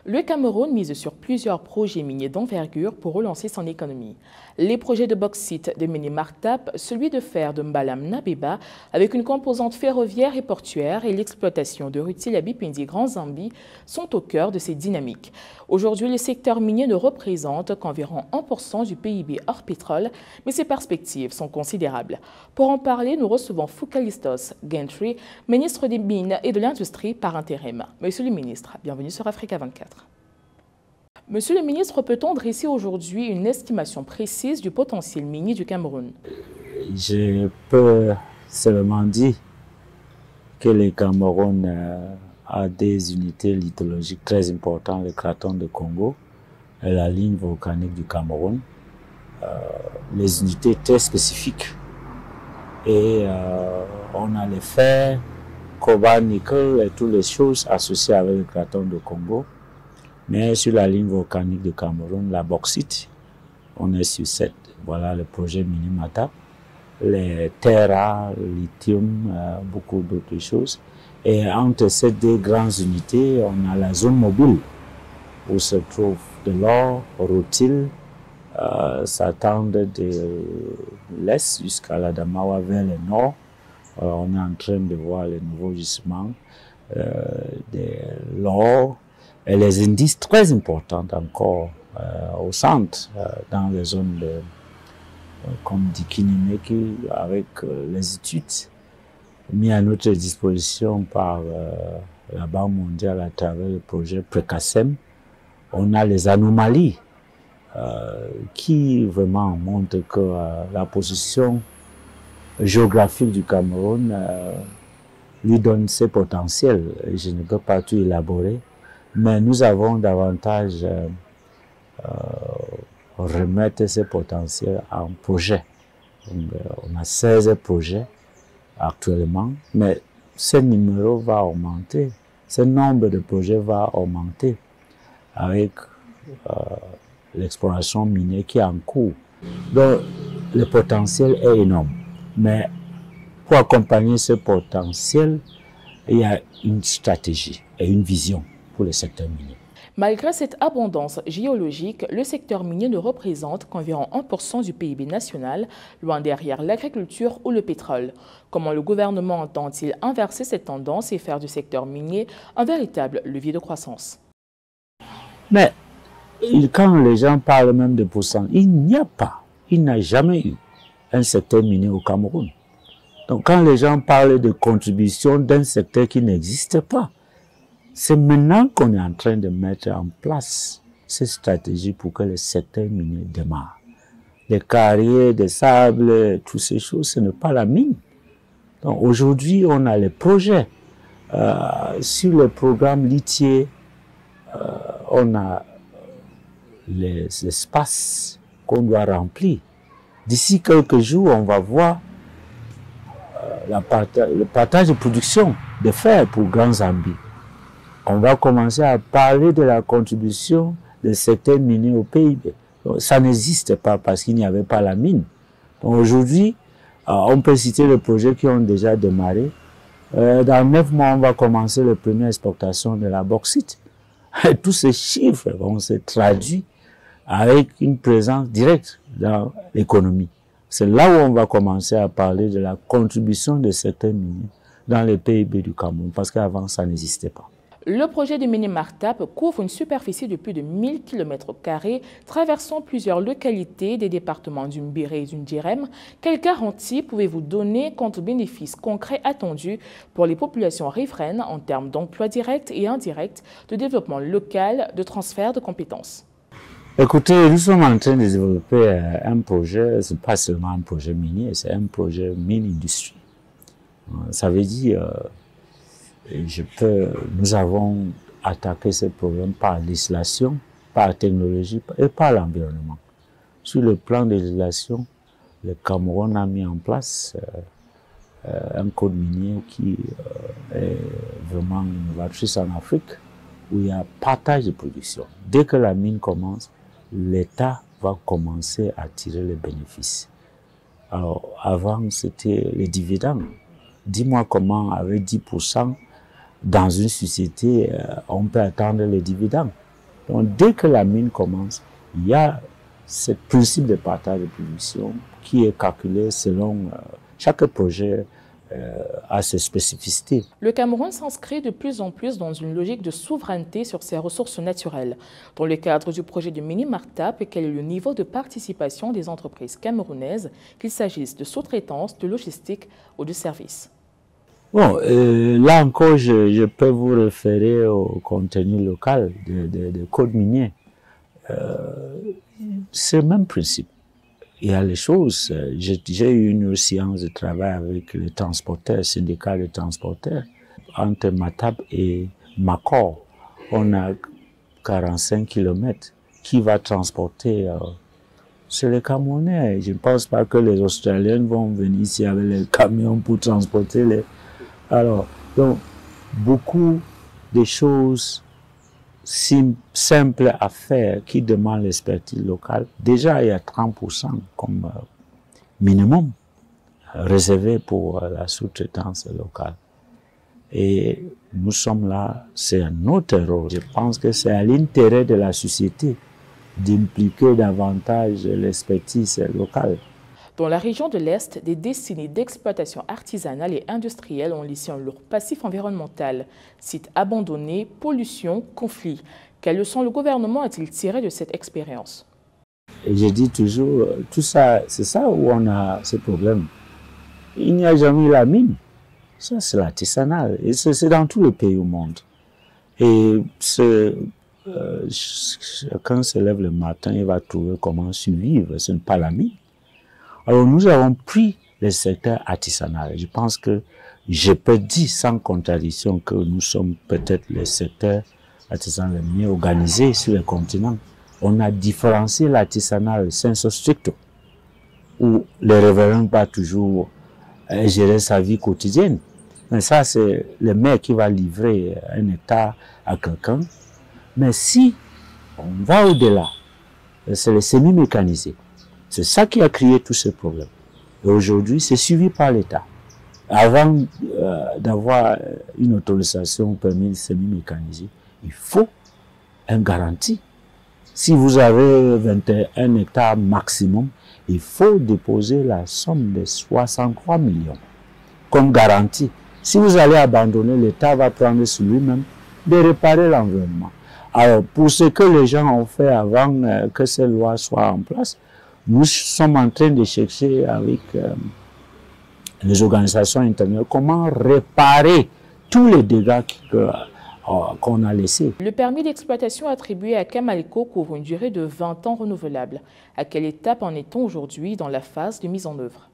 Le Cameroun mise sur plusieurs projets miniers d'envergure pour relancer son économie. Les projets de bauxite de Méné Martap, celui de fer de Mbalam Nabeba, avec une composante ferroviaire et portuaire, et l'exploitation de Rutile Bipindi Grand Zambi sont au cœur de ces dynamiques. Aujourd'hui, le secteur minier ne représente qu'environ 1% du PIB hors pétrole, mais ses perspectives sont considérables. Pour en parler, nous recevons Foucalistos Gentry, ministre des Mines et de l'Industrie par intérim. Monsieur le ministre, bienvenue sur Africa 24. Monsieur le ministre, peut-on dresser aujourd'hui une estimation précise du potentiel minier du Cameroun? Je peux seulement dire que le Cameroun a des unités lithologiques très importantes, le craton de Congo et la ligne volcanique du Cameroun. Les unités très spécifiques. Et on a les fer, cobalt, nickel et toutes les choses associées avec le craton de Congo. Mais sur la ligne volcanique du Cameroun, la bauxite, on est sur 7. Voilà le projet Méné Martap. Les terres rares, le lithium, beaucoup d'autres choses. Et entre ces deux grandes unités, on a la zone mobile où se trouve de l'or, Rutile, ça tend de l'est jusqu'à la Damawa vers le nord. On est en train de voir les nouveaux gisements de l'or et les indices très importants encore au centre, dans les zones comme Dikinemeki, avec les études mises à notre disposition par la Banque mondiale à travers le projet Precasem. On a les anomalies qui vraiment montrent que la position géographique du Cameroun lui donne ses potentiels. Je ne peux pas tout élaborer, mais nous avons davantage remettre ces potentiels en projet. On a 16 projets actuellement, mais ce numéro va augmenter, ce nombre de projets va augmenter avec l'exploration minière qui est en cours. Donc, le potentiel est énorme. Mais pour accompagner ce potentiel, il y a une stratégie et une vision pour le secteur minier. Malgré cette abondance géologique, le secteur minier ne représente qu'environ 1% du PIB national, loin derrière l'agriculture ou le pétrole. Comment le gouvernement entend-il inverser cette tendance et faire du secteur minier un véritable levier de croissance? Mais quand les gens parlent même de pourcent, il n'a jamais eu un secteur minier au Cameroun. Donc quand les gens parlent de contribution d'un secteur qui n'existe pas, c'est maintenant qu'on est en train de mettre en place cette stratégie pour que le secteur minier démarre. Les carrières, des sables, toutes ces choses, ce n'est pas la mine. Donc aujourd'hui, on a les projets. Sur le programme lithier, on a les espaces qu'on doit remplir. D'ici quelques jours, on va voir le partage de production de fer pour Grand Zambi. On va commencer à parler de la contribution des secteurs miniers au PIB. Donc, ça n'existe pas parce qu'il n'y avait pas la mine. Aujourd'hui, on peut citer les projets qui ont déjà démarré. Dans 9 mois, on va commencer les premières exportations de la bauxite. Et tous ces chiffres vont se traduire avec une présence directe dans l'économie. C'est là où on va commencer à parler de la contribution des secteurs miniers dans le PIB du Cameroun, parce qu'avant, ça n'existait pas. Le projet de Méné Martap couvre une superficie de plus de 1000 km², traversant plusieurs localités des départements du Mbiré et du Ndirem. Quelles garanties pouvez-vous donner quant aux bénéfices concrets attendus pour les populations riveraines en termes d'emploi direct et indirect, de développement local, de transfert de compétences? Écoutez, nous sommes en train de développer un projet, ce n'est pas seulement un projet minier, c'est un projet mine-industrie. Ça veut dire... nous avons attaqué ce problème par législation, par technologie et par l'environnement. Sur le plan de législation, le Cameroun a mis en place un code minier qui est vraiment innovatrice en Afrique, où il y a partage de production. Dès que la mine commence, l'État va commencer à tirer les bénéfices. Alors, avant, c'était les dividendes. Dis-moi comment, avec 10%, dans une société, on peut attendre les dividendes. Donc, dès que la mine commence, il y a ce principe de partage de production qui est calculé selon chaque projet a ses spécificités. Le Cameroun s'inscrit de plus en plus dans une logique de souveraineté sur ses ressources naturelles. Dans le cadre du projet de Mini-Martap, quel est le niveau de participation des entreprises camerounaises, qu'il s'agisse de sous-traitance, de logistique ou de services? Bon, là encore, je peux vous référer au contenu local de code minier. C'est le même principe. Il y a les choses. J'ai eu une séance de travail avec les transporteurs, syndicats de transporteurs. Entre Matap et Makor, on a 45 km. Qui va transporter? C'est les Camerounais. Je ne pense pas que les Australiens vont venir ici avec les camions pour transporter les... Alors, donc, beaucoup de choses simple à faire qui demande l'expertise locale. Déjà, il y a 30% comme minimum réservé pour la sous-traitance locale. Et nous sommes là, c'est un autre rôle. Je pense que c'est à l'intérêt de la société d'impliquer davantage l'expertise locale. Dans la région de l'Est, des décennies d'exploitation artisanale et industrielle ont laissé un lourd passif environnemental. Sites abandonnés, pollution, conflits. Quelles leçons le gouvernement a-t-il tiré de cette expérience? Et je dis toujours, tout ça, c'est ça où on a ce problème. Il n'y a jamais eu la mine. Ça, c'est l'artisanal. Et c'est dans tous les pays au monde. Et chacun se lève le matin, il va trouver comment survivre. Ce n'est pas la mine. Alors, nous avons pris le secteur artisanal. Je pense que je peux dire sans contradiction que nous sommes peut-être le secteur artisanal le mieux organisé sur le continent. On a différencié l'artisanal sensu stricto, où les révérends pas toujours gérer sa vie quotidienne. Mais ça, c'est le maire qui va livrer un hectare à quelqu'un. Mais si on va au-delà, c'est le semi-mécanisé. C'est ça qui a créé tous ces problèmes. Et aujourd'hui, c'est suivi par l'État. Avant d'avoir une autorisation permis semi-mécanisé, il faut une garantie. Si vous avez 21 hectares maximum, il faut déposer la somme de 63 millions comme garantie. Si vous allez abandonner, l'État va prendre sur lui-même de réparer l'environnement. Alors, pour ce que les gens ont fait avant que ces lois soient en place, nous sommes en train de chercher avec les organisations internationales comment réparer tous les dégâts qu'on a laissés. Le permis d'exploitation attribué à Kamaliko couvre une durée de 20 ans renouvelable. À quelle étape en est-on aujourd'hui dans la phase de mise en œuvre?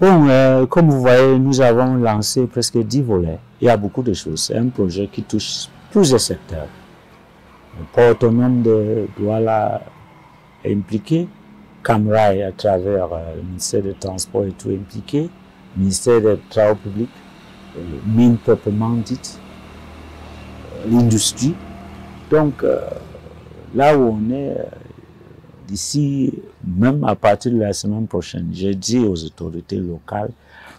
Bon, comme vous voyez, nous avons lancé presque 10 volets. Il y a beaucoup de choses. C'est un projet qui touche plusieurs secteurs. Le port autonome de Douala est impliqué. Camrail, à travers le ministère des Transports, est tout impliqué. Le ministère des Travaux publics, mine proprement dite, l'industrie. Donc, là où on est, d'ici, même à partir de la semaine prochaine, j'ai dit aux autorités locales,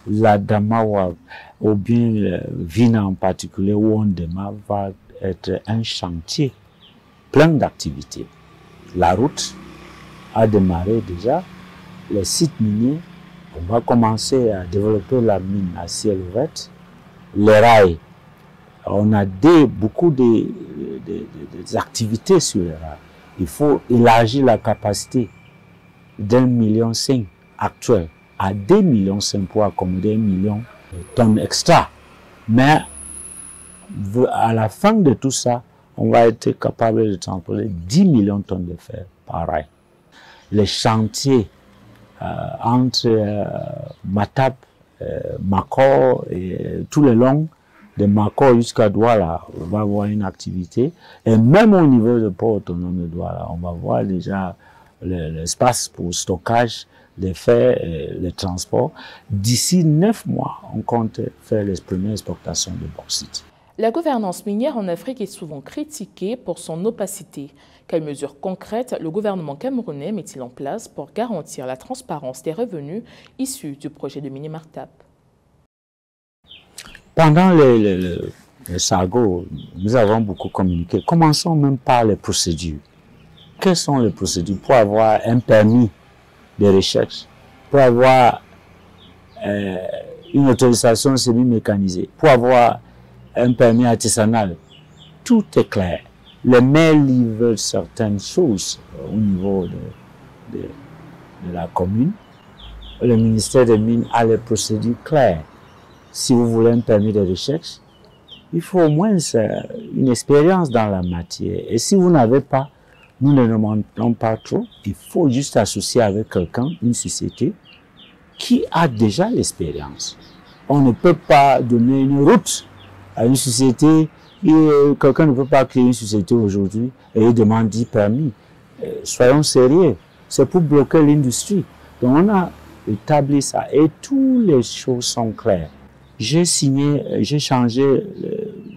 la Damawa, ou bien Vina en particulier, où on démarre, va être un chantier plein d'activités. La route a démarré déjà, les sites miniers, on va commencer à développer la mine à ciel ouvert, les rails, on a beaucoup d'activités sur les rails. Il faut élargir la capacité d'1,5 million actuel à 2,5 millions pour accommoder 1 million de tonnes extra. Mais à la fin de tout ça, on va être capable de transporter 10 millions de tonnes de fer par rail. Les chantiers entre Matap, Makor et tout le long de Makor jusqu'à Douala, on va avoir une activité. Et même au niveau du port autonome de Douala, on va voir déjà l'espace pour stockage des fers et les transports. D'ici 9 mois, on compte faire les premières exportations de bauxite. La gouvernance minière en Afrique est souvent critiquée pour son opacité. Quelles mesures concrètes le gouvernement camerounais met-il en place pour garantir la transparence des revenus issus du projet de Mini-Martap? Pendant Sargo, nous avons beaucoup communiqué. Commençons même par les procédures. Quelles sont les procédures pour avoir un permis de recherche, pour avoir une autorisation semi-mécanisée, pour avoir un permis artisanal? Tout est clair. Les maires livrent certaines choses au niveau de la commune. Le ministère des Mines a les procédures claires. Si vous voulez un permis de recherche, il faut au moins une expérience dans la matière. Et si vous n'avez pas, nous ne demandons pas trop. Il faut juste associer avec quelqu'un, une société, qui a déjà l'expérience. On ne peut pas donner une route à une société. Quelqu'un ne peut pas créer une société aujourd'hui et demander 10 permis. Soyons sérieux. C'est pour bloquer l'industrie. Donc on a établi ça et toutes les choses sont claires. J'ai changé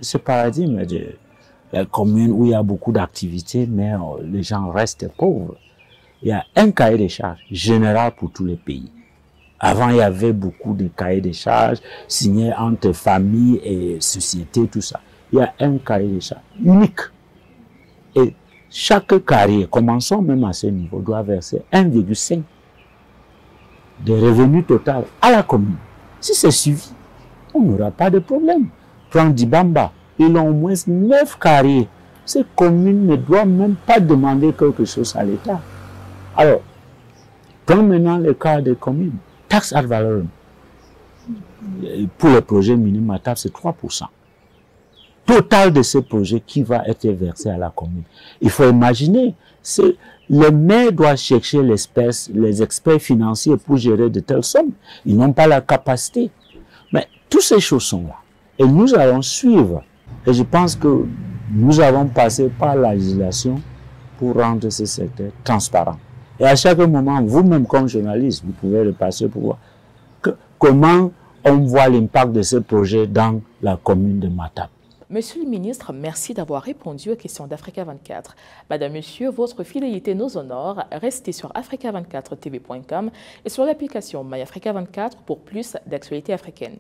ce paradigme de la commune où il y a beaucoup d'activités, mais les gens restent pauvres. Il y a un cahier de charges général pour tous les pays. Avant, il y avait beaucoup de cahiers de charges signés entre familles et sociétés, tout ça. Il y a un cahier de charges unique. Et chaque carrière, commençons même à ce niveau, doit verser 1,5 de revenus total à la commune. Si c'est suivi, on n'aura pas de problème. Prends Dibamba, ils ont au moins 9 carrières. Ces communes ne doivent même pas demander quelque chose à l'État. Alors, prends maintenant le cas des communes. Taxe ad valorem. Pour les projets minimum taxe, c'est 3%. Total de ces projets qui va être versé à la commune. Il faut imaginer, le maire doit chercher les experts financiers pour gérer de telles sommes. Ils n'ont pas la capacité. Mais toutes ces choses sont là. Et nous allons suivre. Et je pense que nous avons passé par la législation pour rendre ce secteur transparent. Et à chaque moment, vous-même comme journaliste, vous pouvez le passer pour voir comment on voit l'impact de ce projet dans la commune de Matap. Monsieur le ministre, merci d'avoir répondu aux questions d'Africa 24. Madame, Monsieur, votre fidélité nous honore. Restez sur africa24tv.com et sur l'application MyAfrica 24 pour plus d'actualités africaines.